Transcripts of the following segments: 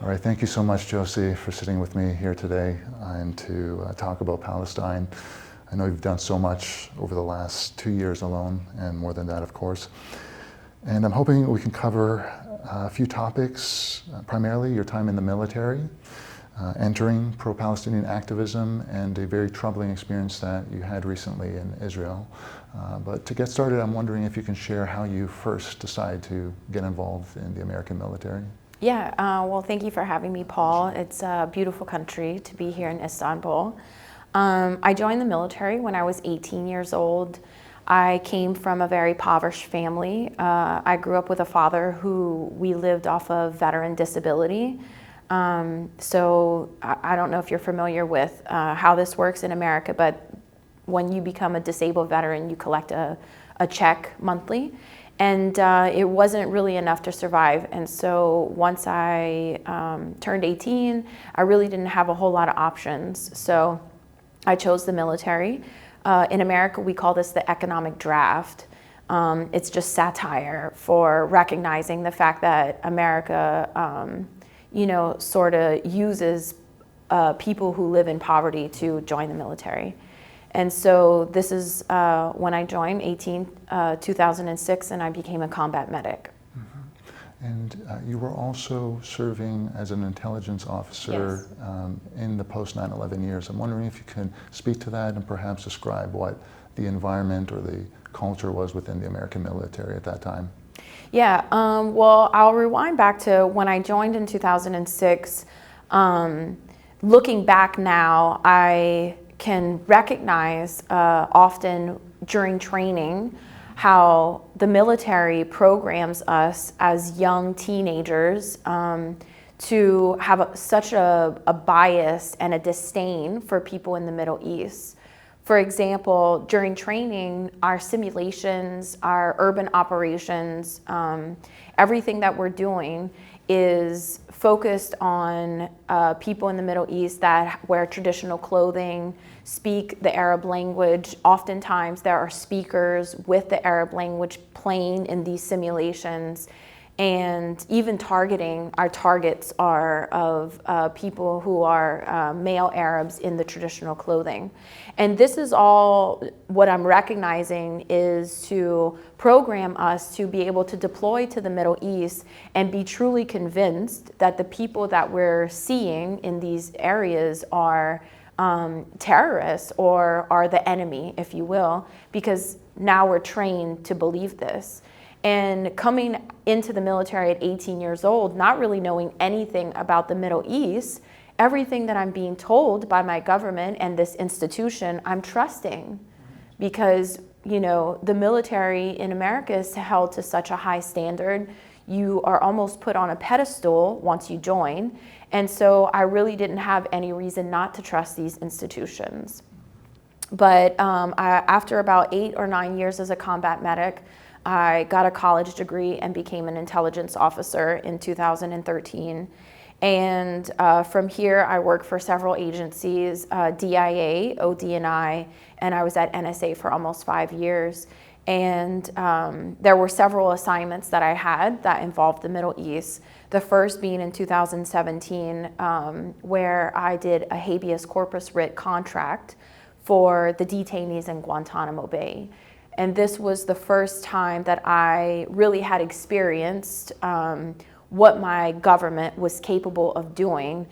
All right, thank you so much, Josie, for sitting with me here today and to talk about Palestine. I know you've done so much over the last 2 years alone, and more than that, of course. And I'm hoping we can cover a few topics, primarily your time in the military, entering pro-Palestinian activism, and a very troubling experience that you had recently in Israel. But to get started, I'm wondering if you can share how you first decided to get involved in the American military. Yeah, well, thank you for having me, Paul. It's a beautiful country to be here in Istanbul. I joined the military when I was 18 years old. I came from a very impoverished family. I grew up with a father who we lived off of veteran disability. So I don't know if you're familiar with how this works in America, but when you become a disabled veteran, you collect a check monthly. And it wasn't really enough to survive. And so once I turned 18, I really didn't have a whole lot of options. So I chose the military. In America, we call this the economic draft. It's just satire for recognizing the fact that America, sort of uses people who live in poverty to join the military. And so this is when I joined, 2006, and I became a combat medic. Mm-hmm. And you were also serving as an intelligence officer, yes, in the post 9/11 years. I'm wondering if you can speak to that and perhaps describe what the environment or the culture was within the American military at that time. Yeah, well, I'll rewind back to when I joined in 2006. Looking back now, I can recognize often during training how the military programs us as young teenagers to have such a bias and a disdain for people in the Middle East. For example, during training, our simulations, our urban operations, everything that we're doing is focused on people in the Middle East that wear traditional clothing, speak the Arab language. Oftentimes there are speakers with the Arab language playing in these simulations, and even targeting, our targets are of people who are male Arabs in the traditional clothing. And this is all what I'm recognizing is to program us to be able to deploy to the Middle East and be truly convinced that the people that we're seeing in these areas are terrorists or are the enemy, if you will, because now we're trained to believe this. And coming into the military at 18 years old, not really knowing anything about the Middle East, everything that I'm being told by my government and this institution, I'm trusting, because, the military in America is held to such a high standard. You are almost put on a pedestal once you join. And so I really didn't have any reason not to trust these institutions. But after about 8 or 9 years as a combat medic, I got a college degree and became an intelligence officer in 2013. And from here, I worked for several agencies, DIA, ODNI, and I was at NSA for almost 5 years. And there were several assignments that I had that involved the Middle East. The first being in 2017, where I did a habeas corpus writ contract for the detainees in Guantanamo Bay. And this was the first time that I really had experienced what my government was capable of doing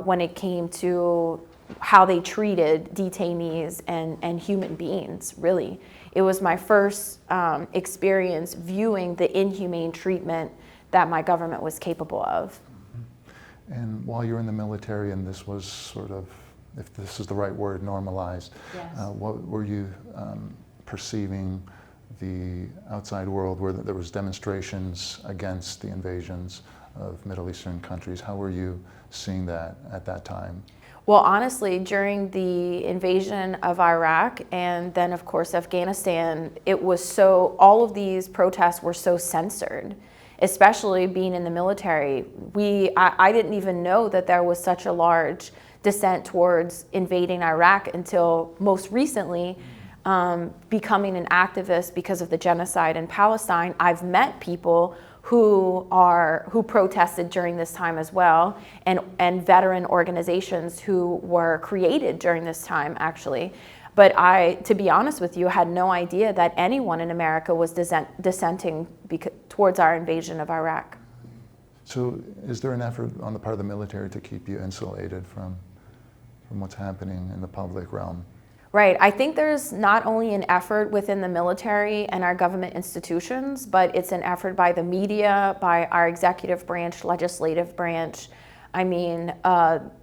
when it came to how they treated detainees and human beings, really. It was my first experience viewing the inhumane treatment that my government was capable of. And while you were in the military, and this was sort of, if this is the right word, normalized, yes, what were you perceiving the outside world, where there was demonstrations against the invasions of Middle Eastern countries? How were you seeing that at that time? Well, honestly, during the invasion of Iraq and then, of course, Afghanistan, it was all of these protests were so censored, especially being in the military. I didn't even know that there was such a large dissent towards invading Iraq until most recently, becoming an activist because of the genocide in Palestine. I've met people who protested during this time as well, and veteran organizations who were created during this time, actually. But I, to be honest with you, had no idea that anyone in America was dissenting towards our invasion of Iraq. So is there an effort on the part of the military to keep you insulated from what's happening in the public realm? Right. I think there's not only an effort within the military and our government institutions, but it's an effort by the media, by our executive branch, legislative branch. I mean,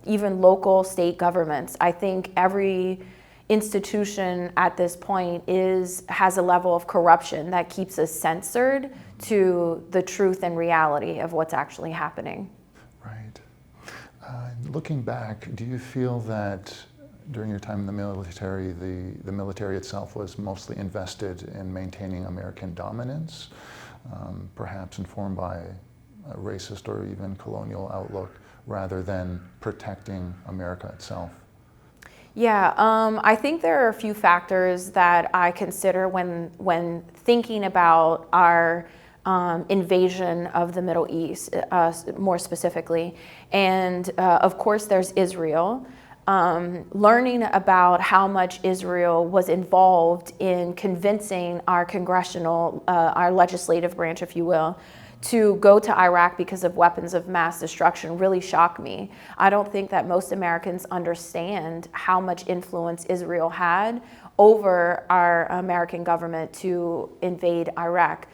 even local state governments. I think every institution at this point has a level of corruption that keeps us censored to the truth and reality of what's actually happening. Right. Looking back, do you feel that during your time in the military, the military itself was mostly invested in maintaining American dominance, perhaps informed by a racist or even colonial outlook, rather than protecting America itself? Yeah, I think there are a few factors that I consider when thinking about our invasion of the Middle East, more specifically. And of course, there's Israel. Learning about how much Israel was involved in convincing our our legislative branch, if you will, to go to Iraq because of weapons of mass destruction really shocked me. I don't think that most Americans understand how much influence Israel had over our American government to invade Iraq.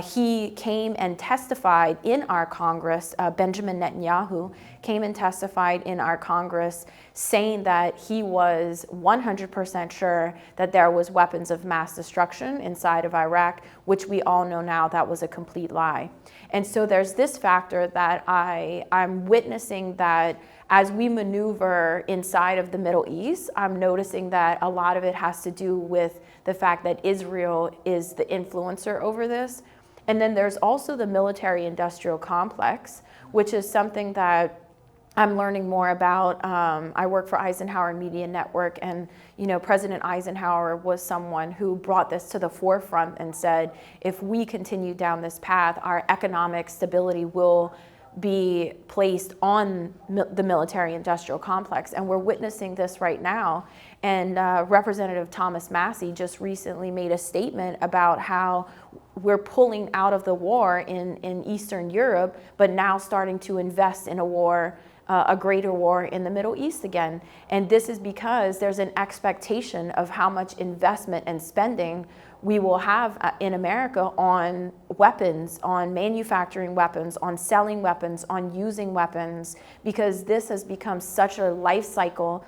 He came and testified in our Congress, Benjamin Netanyahu came and testified in our Congress saying that he was 100% sure that there was weapons of mass destruction inside of Iraq, which we all know now that was a complete lie. And so there's this factor that I'm witnessing that as we maneuver inside of the Middle East, I'm noticing that a lot of it has to do with the fact that Israel is the influencer over this. And then there's also the military-industrial complex, which is something that I'm learning more about. I work for Eisenhower Media Network, and President Eisenhower was someone who brought this to the forefront and said, if we continue down this path, our economic stability will be placed on the military-industrial complex. And we're witnessing this right now. And Representative Thomas Massie just recently made a statement about how we're pulling out of the war in Eastern Europe, but now starting to invest in a greater war in the Middle East again. And this is because there's an expectation of how much investment and spending we will have in America on weapons, on manufacturing weapons, on selling weapons, on using weapons, because this has become such a life cycle,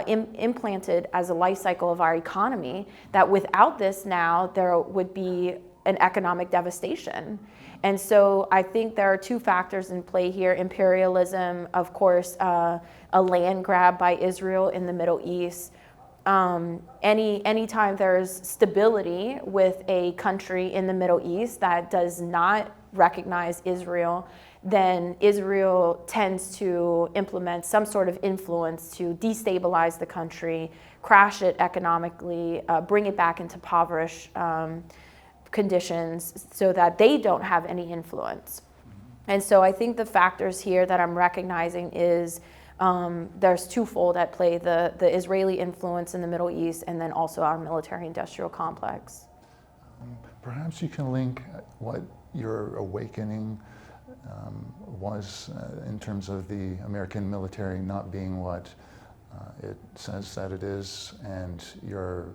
implanted as a life cycle of our economy, that without this now, there would be an economic devastation. And so I think there are two factors in play here: imperialism, of course, a land grab by Israel in the Middle East. Anytime there's stability with a country in the Middle East that does not recognize Israel, then Israel tends to implement some sort of influence to destabilize the country, crash it economically, bring it back into impoverished conditions so that they don't have any influence. And so I think the factors here that I'm recognizing is there's twofold at play: the Israeli influence in the Middle East, and then also our military-industrial complex. Perhaps you can link what your awakening was in terms of the American military not being what it says that it is, and your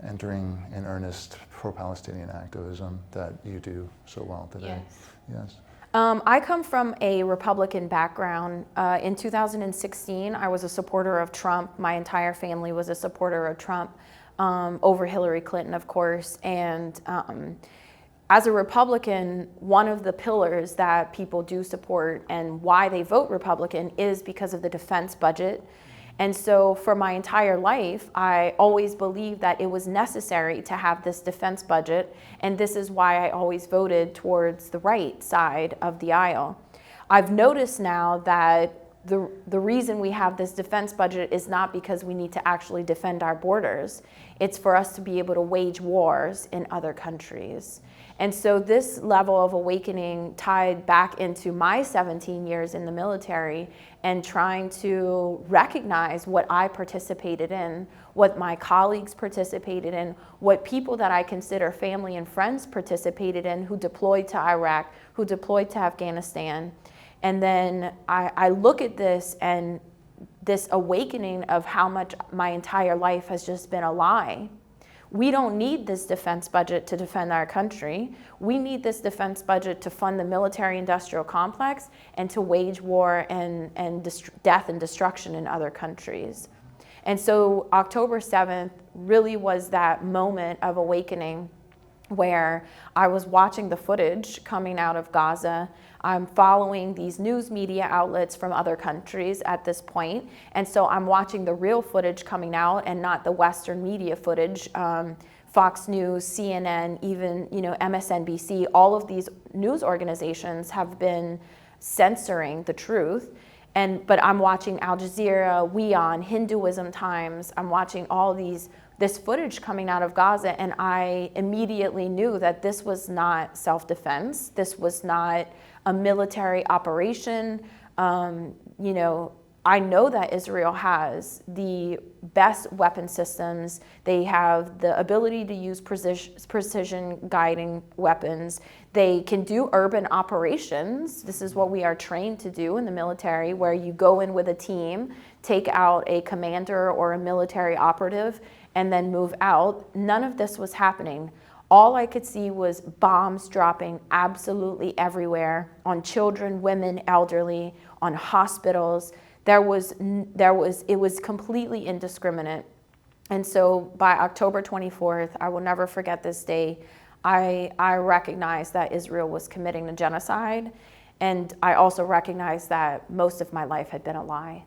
entering in earnest pro-Palestinian activism that you do so well today. Yes. I come from a Republican background. In 2016, I was a supporter of Trump. My entire family was a supporter of Trump, over Hillary Clinton, of course. And as a Republican, one of the pillars that people do support and why they vote Republican is because of the defense budget. And so for my entire life, I always believed that it was necessary to have this defense budget, and this is why I always voted towards the right side of the aisle. I've noticed now that the reason we have this defense budget is not because we need to actually defend our borders. It's for us to be able to wage wars in other countries. And so this level of awakening tied back into my 17 years in the military and trying to recognize what I participated in, what my colleagues participated in, what people that I consider family and friends participated in who deployed to Iraq, who deployed to Afghanistan. And then I look at this and this awakening of how much my entire life has just been a lie. We don't need this defense budget to defend our country. We need this defense budget to fund the military-industrial complex and to wage war and death and destruction in other countries. And so October 7th really was that moment of awakening where I was watching the footage coming out of Gaza. I'm following these news media outlets from other countries at this point. And so I'm watching the real footage coming out and not the Western media footage. Fox News, CNN, even MSNBC, all of these news organizations have been censoring the truth. But I'm watching Al Jazeera, WION, Hinduism Times. I'm watching all this footage coming out of Gaza, and I immediately knew that this was not self-defense. This was not a military operation. I know that Israel has the best weapon systems. They have the ability to use precision guiding weapons. They can do urban operations. This is what we are trained to do in the military, where you go in with a team, take out a commander or a military operative, and then move out. None of this was happening. All I could see was bombs dropping absolutely everywhere on children, women, elderly, on hospitals. It was completely indiscriminate. And so by October 24th, I will never forget this day, I recognized that Israel was committing a genocide. And I also recognized that most of my life had been a lie.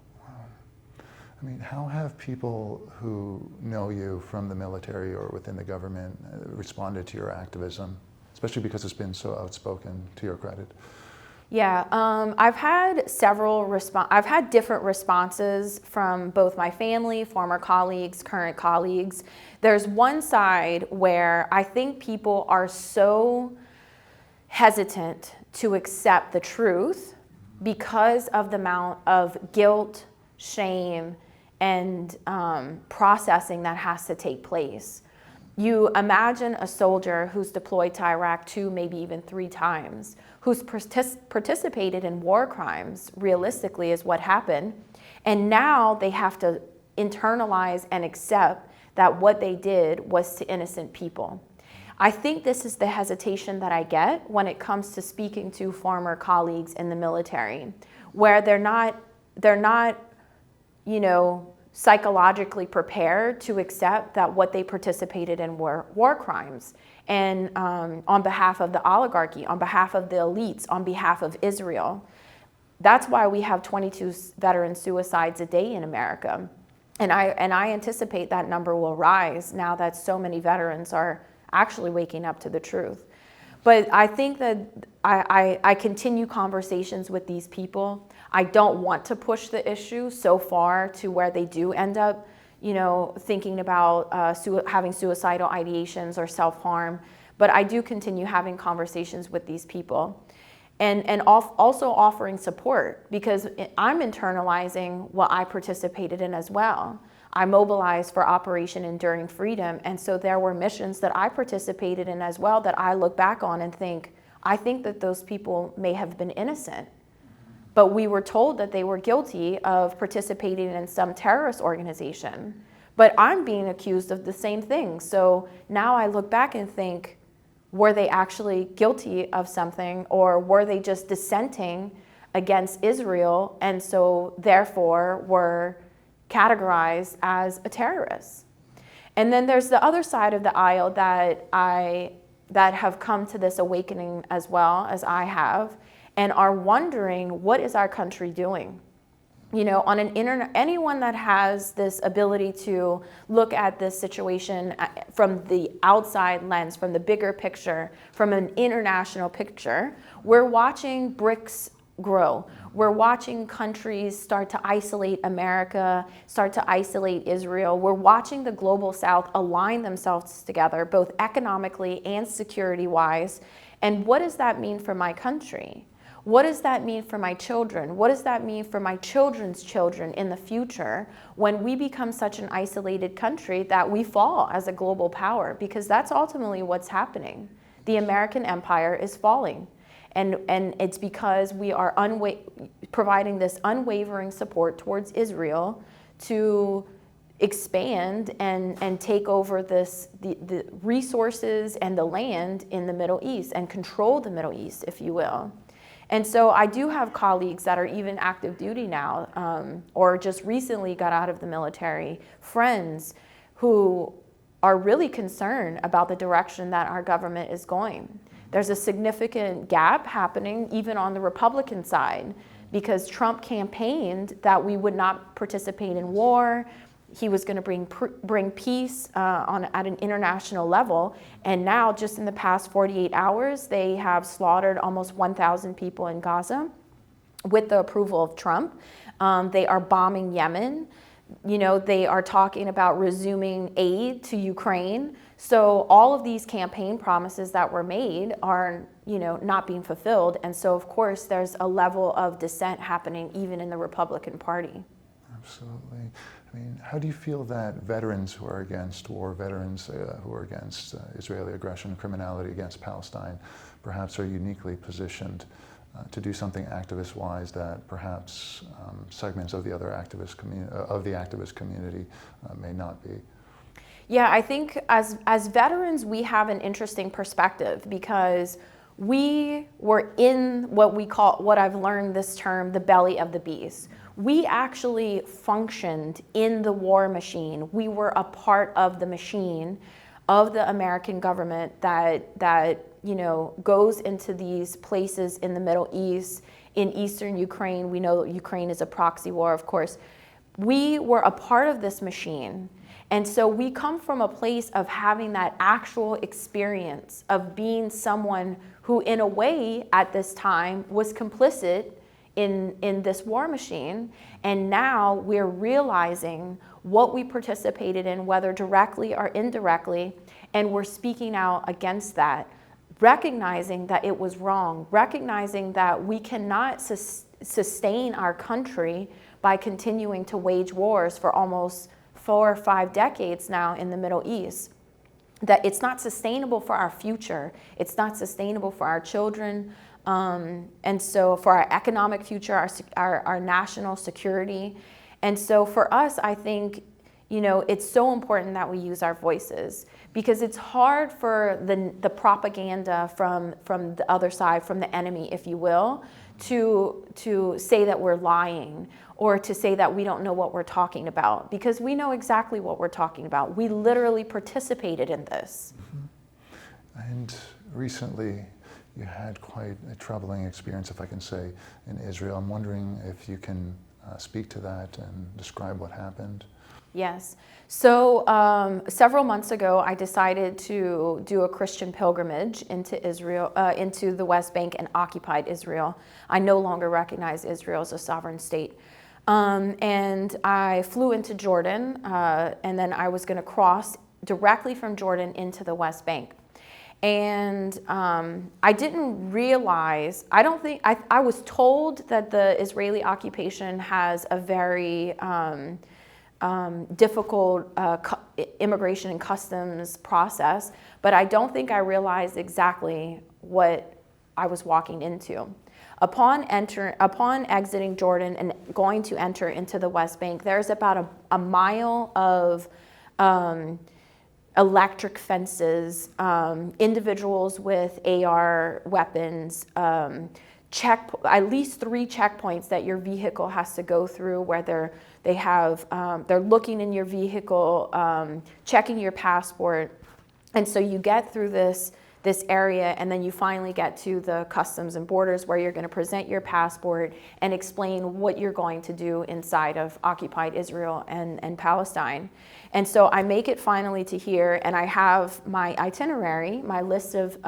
I mean, how have people who know you from the military or within the government responded to your activism, especially because it's been so outspoken, to your credit? Yeah, I've had different responses from both my family, former colleagues, current colleagues. There's one side where I think people are so hesitant to accept the truth because of the amount of guilt, shame, and processing that has to take place. You imagine a soldier who's deployed to Iraq 2, maybe even 3 times, who's participated in war crimes, realistically is what happened, and now they have to internalize and accept that what they did was to innocent people. I think this is the hesitation that I get when it comes to speaking to former colleagues in the military, where they're not psychologically prepared to accept that what they participated in were war crimes. And on behalf of the oligarchy, on behalf of the elites, on behalf of Israel. That's why we have 22 veteran suicides a day in America. And I anticipate that number will rise now that so many veterans are actually waking up to the truth. But I think that I continue conversations with these people. I don't want to push the issue so far to where they do end up, thinking about having suicidal ideations or self-harm. But I do continue having conversations with these people. And also offering support, because I'm internalizing what I participated in as well. I mobilized for Operation Enduring Freedom, and so there were missions that I participated in as well that I look back on and think, I think that those people may have been innocent. But we were told that they were guilty of participating in some terrorist organization. But I'm being accused of the same thing. So now I look back and think, were they actually guilty of something, or were they just dissenting against Israel and so therefore were categorized as a terrorist? And then there's the other side of the aisle that have come to this awakening as well as I have, and are wondering, what is our country doing? On an anyone that has this ability to look at this situation from the outside lens, from the bigger picture, from an international picture, we're watching bricks grow. We're watching countries start to isolate America, start to isolate Israel. We're watching the global South align themselves together, both economically and security-wise. And what does that mean for my country? What does that mean for my children? What does that mean for my children's children in the future when we become such an isolated country that we fall as a global power? Because that's ultimately what's happening. The American empire is falling. And it's because we are providing this unwavering support towards Israel to expand and take over the resources and the land in the Middle East and control the Middle East, if you will. And so I do have colleagues that are even active duty now, or just recently got out of the military, friends who are really concerned about the direction that our government is going. There's a significant gap happening even on the Republican side because Trump campaigned that we would not participate in war. He was going to bring peace at an international level. And now, just in the past 48 hours, they have slaughtered almost 1,000 people in Gaza with the approval of Trump. They are bombing Yemen. You know, they are talking about resuming aid to Ukraine. So all of these campaign promises that were made are, you know, not being fulfilled. And so, of course, there's a level of dissent happening even in the Republican Party. Absolutely. I mean, how do you feel that veterans who are against war, veterans who are against Israeli aggression, criminality against Palestine, perhaps are uniquely positioned to do something activist-wise that perhaps segments of the other activist community may not be? Yeah, I think as veterans, we have an interesting perspective because we were in what I've learned this term, the belly of the beast. We actually functioned in the war machine. We were a part of the machine of the American government that you know, goes into these places in the Middle East, in Eastern Ukraine. We know Ukraine is a proxy war, of course. We were a part of this machine. And so we come from a place of having that actual experience of being someone who, in a way, at this time, was complicit in this war machine. And now we're realizing what we participated in, whether directly or indirectly, and we're speaking out against that, recognizing that it was wrong, recognizing that we cannot sustain our country by continuing to wage wars for almost 4 or 5 decades now in the Middle East, that it's not sustainable for our future, it's not sustainable for our children, and so for our economic future, our national security. And so for us, I think, you know, it's so important that we use our voices because it's hard for the propaganda from the other side, from the enemy, if you will, to say that we're lying or to say that we don't know what we're talking about, because we know exactly what we're talking about. We literally participated in this. Mm-hmm. And recently you had quite a troubling experience, if I can say, in Israel. I'm wondering if you can speak to that and describe what happened. Yes. So several months ago, I decided to do a Christian pilgrimage into Israel, into the West Bank and occupied Israel. I no longer recognize Israel as a sovereign state. And I flew into Jordan, and then I was going to cross directly from Jordan into the West Bank. And I didn't realize, I was told that the Israeli occupation has a very difficult immigration and customs process, but I don't think I realized exactly what I was walking into. Upon exiting Jordan and going to enter into the West Bank, there's about a mile of electric fences, individuals with AR weapons, at least 3 checkpoints that your vehicle has to go through, where they're looking in your vehicle, checking your passport. And so you get through this this area, and then you finally get to the customs and borders where you're going to present your passport and explain what you're going to do inside of occupied Israel and Palestine. And so I make it finally to here, and I have my itinerary, my list of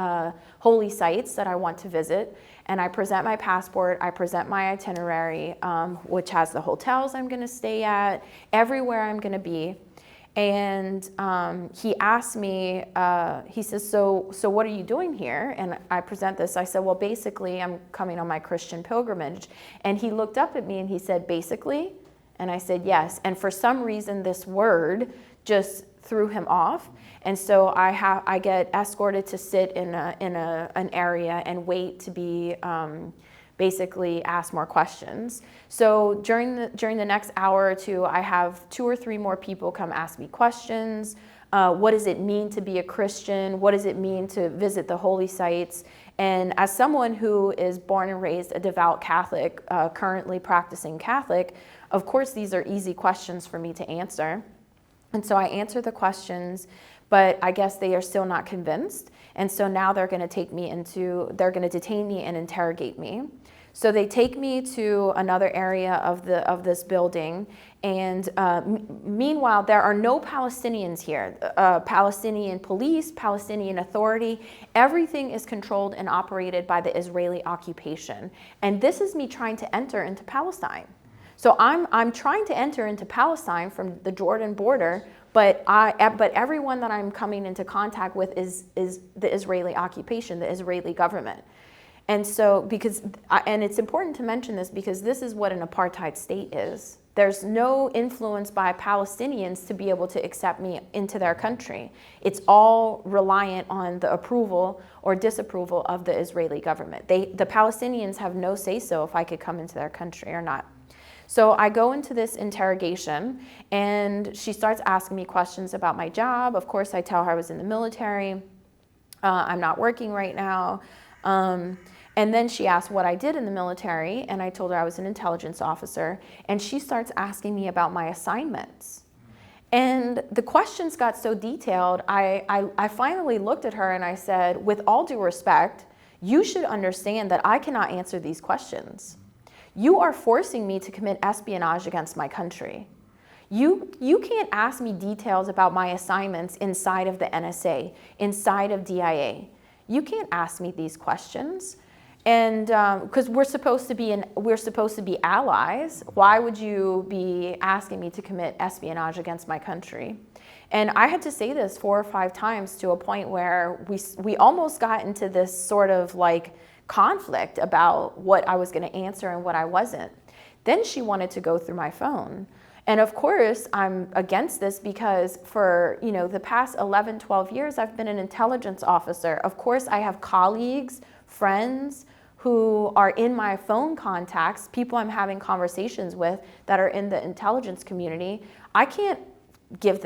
holy sites that I want to visit, and I present my passport, I present my itinerary, which has the hotels I'm going to stay at, everywhere I'm going to be. And he asked me, he says, so what are you doing here? And I present this. I said, well, basically, I'm coming on my Christian pilgrimage. And he looked up at me and he said, basically? And I said, yes. And for some reason, this word just threw him off. And so I get escorted to sit in an area and wait to be basically ask more questions. So during the next hour or two, I have 2 or 3 more people come ask me questions. What does it mean to be a Christian? What does it mean to visit the holy sites? And as someone who is born and raised a devout Catholic, currently practicing Catholic, of course these are easy questions for me to answer. And so I answer the questions, but I guess they are still not convinced. And so now they're going to detain me and interrogate me. So they take me to another area of this building, and meanwhile there are no Palestinians here. Palestinian police, Palestinian authority, everything is controlled and operated by the Israeli occupation. And this is me trying to enter into Palestine. So I'm trying to enter into Palestine from the Jordan border, but everyone that I'm coming into contact with is the Israeli occupation, the Israeli government. And so and it's important to mention this because this is what an apartheid state is. There's no influence by Palestinians to be able to accept me into their country. It's all reliant on the approval or disapproval of the Israeli government. The Palestinians have no say-so if I could come into their country or not. So I go into this interrogation, and she starts asking me questions about my job. Of course, I tell her I was in the military. I'm not working right now. And then she asked what I did in the military, and I told her I was an intelligence officer. And she starts asking me about my assignments. And the questions got so detailed, I finally looked at her and I said, with all due respect, you should understand that I cannot answer these questions. You are forcing me to commit espionage against my country. You can't ask me details about my assignments inside of the NSA, inside of DIA. You can't ask me these questions. And because we're supposed to be allies, why would you be asking me to commit espionage against my country? And I had to say this 4 or 5 times to a point where we almost got into this sort of like conflict about what I was going to answer and what I wasn't. Then she wanted to go through my phone. And of course, I'm against this because for, the past 11, 12 years, I've been an intelligence officer. Of course, I have colleagues, friends who are in my phone contacts, people I'm having conversations with that are in the intelligence community. I can't give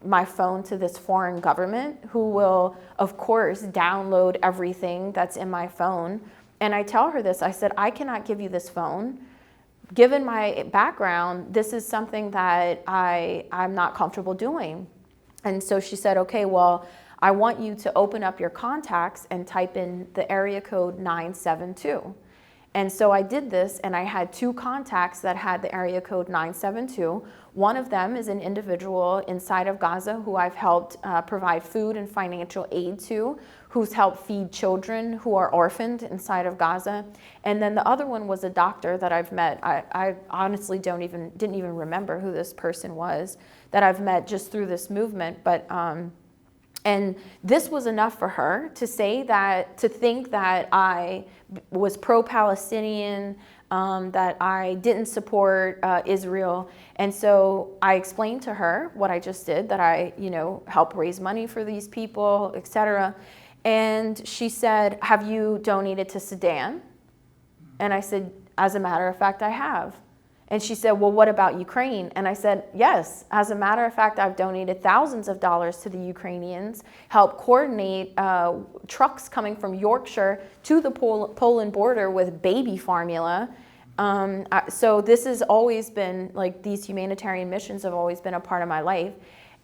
my phone to this foreign government who will, of course, download everything that's in my phone. And I tell her this, I said, I cannot give you this phone. Given my background, this is something that I'm not comfortable doing. And so she said, okay, well, I want you to open up your contacts and type in the area code 972. And so I did this, and I had 2 contacts that had the area code 972. One of them is an individual inside of Gaza who I've helped provide food and financial aid to, who's helped feed children who are orphaned inside of Gaza. And then the other one was a doctor that I've met. I honestly didn't even remember who this person was that I've met just through this movement. But and this was enough for her to think that I was pro-Palestinian, that I didn't support Israel. And so I explained to her what I just did, that I, help raise money for these people, etc. And she said, have you donated to Sudan? And I said, as a matter of fact, I have. And she said, well, what about Ukraine? And I said, yes, as a matter of fact, I've donated thousands of dollars to the Ukrainians, helped coordinate trucks coming from Yorkshire to the Poland border with baby formula. So this has always been, these humanitarian missions have always been a part of my life.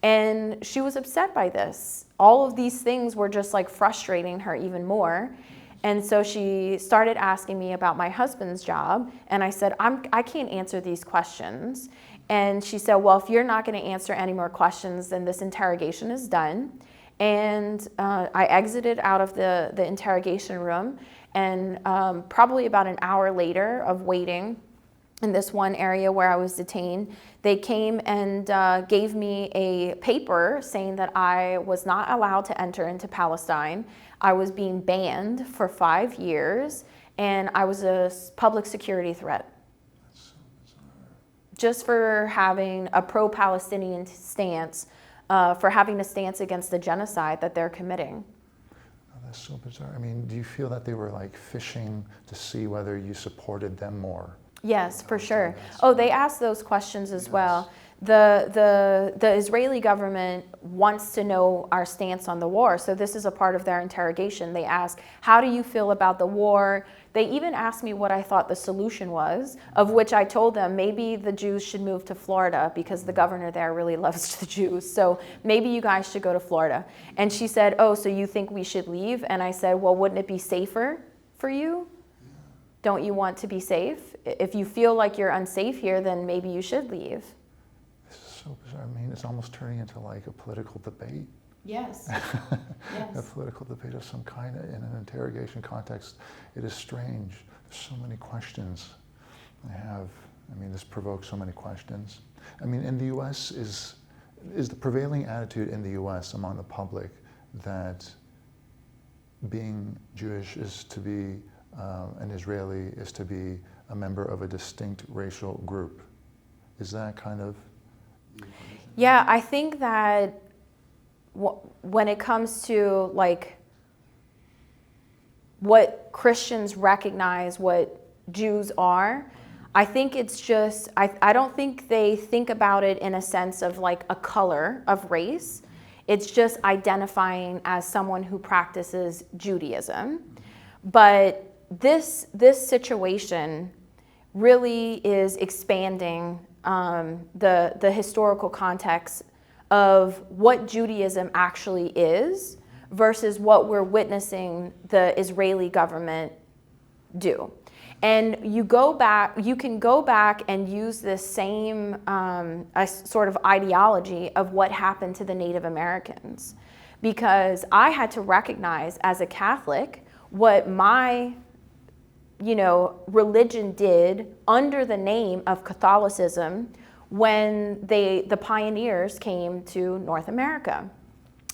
And she was upset by this. All of these things were just like frustrating her even more. And so she started asking me about my husband's job. And I said, I can't answer these questions. And she said, well, if you're not going to answer any more questions, then this interrogation is done. And I exited out of the interrogation room. And probably about an hour later of waiting in this one area where I was detained, they came and gave me a paper saying that I was not allowed to enter into Palestine. I was being banned for 5 years, and I was a public security threat. That's so bizarre. Just for having a pro-Palestinian stance, for having a stance against the genocide that they're committing. Oh, that's so bizarre. I mean, do you feel that they were like fishing to see whether you supported them more? Yes, for sure. Oh, they asked those questions as well. The Israeli government wants to know our stance on the war. So this is a part of their interrogation. They ask, how do you feel about the war? They even asked me what I thought the solution was, of which I told them maybe the Jews should move to Florida because the governor there really loves the Jews. So maybe you guys should go to Florida. And she said, oh, so you think we should leave? And I said, well, wouldn't it be safer for you? Don't you want to be safe? If you feel like you're unsafe here, then maybe you should leave. This is so bizarre. I mean, it's almost turning into like a political debate. Yes. A political debate of some kind in an interrogation context. It is strange. There's so many questions I have. I mean, this provokes so many questions. I mean, in the U.S., is the prevailing attitude in the U.S. among the public that being Jewish is to be an Israeli is to be a member of a distinct racial group? Is that kind of... Yeah, I think that when it comes to like what Christians recognize what Jews are, I think it's just, I don't think they think about it in a sense of like a color of race. It's just identifying as someone who practices Judaism. But this situation really is expanding the historical context of what Judaism actually is versus what we're witnessing the Israeli government do. And you can go back and use this same sort of ideology of what happened to the Native Americans. Because I had to recognize as a Catholic what my religion did under the name of Catholicism when the pioneers came to North America.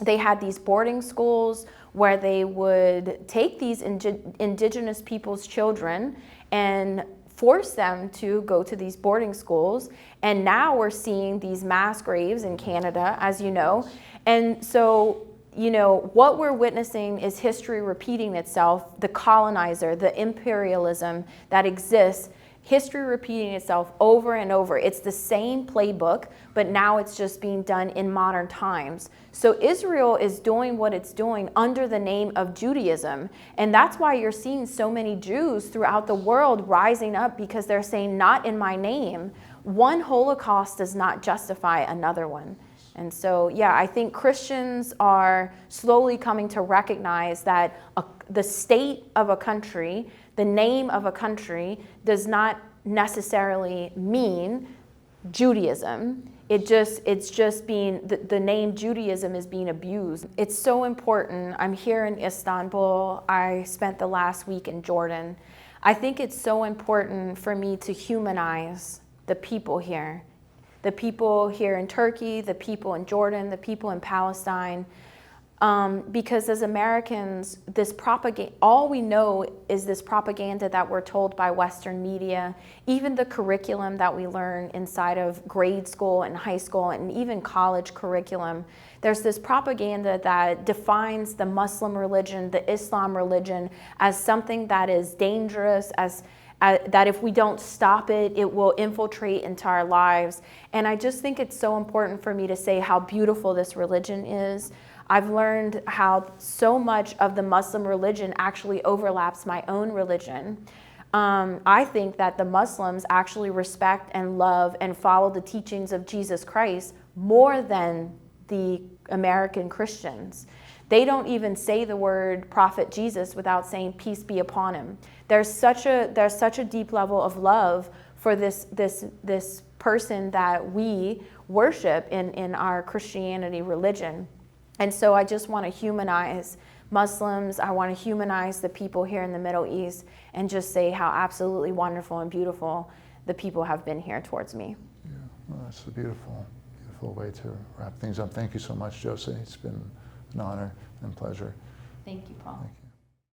They had these boarding schools where they would take these indigenous people's children and force them to go to these boarding schools. And now we're seeing these mass graves in Canada, as you know. And so, what we're witnessing is history repeating itself, the colonizer, the imperialism that exists, history repeating itself over and over. It's the same playbook, but now it's just being done in modern times. So Israel is doing what it's doing under the name of Judaism. And that's why you're seeing so many Jews throughout the world rising up, because they're saying, not in my name. One Holocaust does not justify another one. And so, yeah, I think Christians are slowly coming to recognize that the state of a country, the name of a country, does not necessarily mean Judaism. It's just being, the name Judaism is being abused. It's so important. I'm here in Istanbul. I spent the last week in Jordan. I think it's so important for me to humanize the people here. The people here in Turkey, the people in Jordan, the people in Palestine. Because as Americans, this propaganda, all we know is this propaganda that we're told by Western media, even the curriculum that we learn inside of grade school and high school and even college curriculum. There's this propaganda that defines the Muslim religion, the Islam religion, as something that is dangerous, that if we don't stop it, it will infiltrate into our lives. And I just think it's so important for me to say how beautiful this religion is. I've learned how so much of the Muslim religion actually overlaps my own religion. I think that the Muslims actually respect and love and follow the teachings of Jesus Christ more than the American Christians. They don't even say the word prophet Jesus without saying peace be upon him. There's such a deep level of love for this person that we worship in our Christianity religion. And so I just want to humanize Muslims. I want to humanize the people here in the Middle East and just say how absolutely wonderful and beautiful the people have been here towards me. Yeah, well, that's a beautiful way to wrap things up. Thank you so much, Josie. It's been an honor and pleasure. Thank you, Paul. Thank you.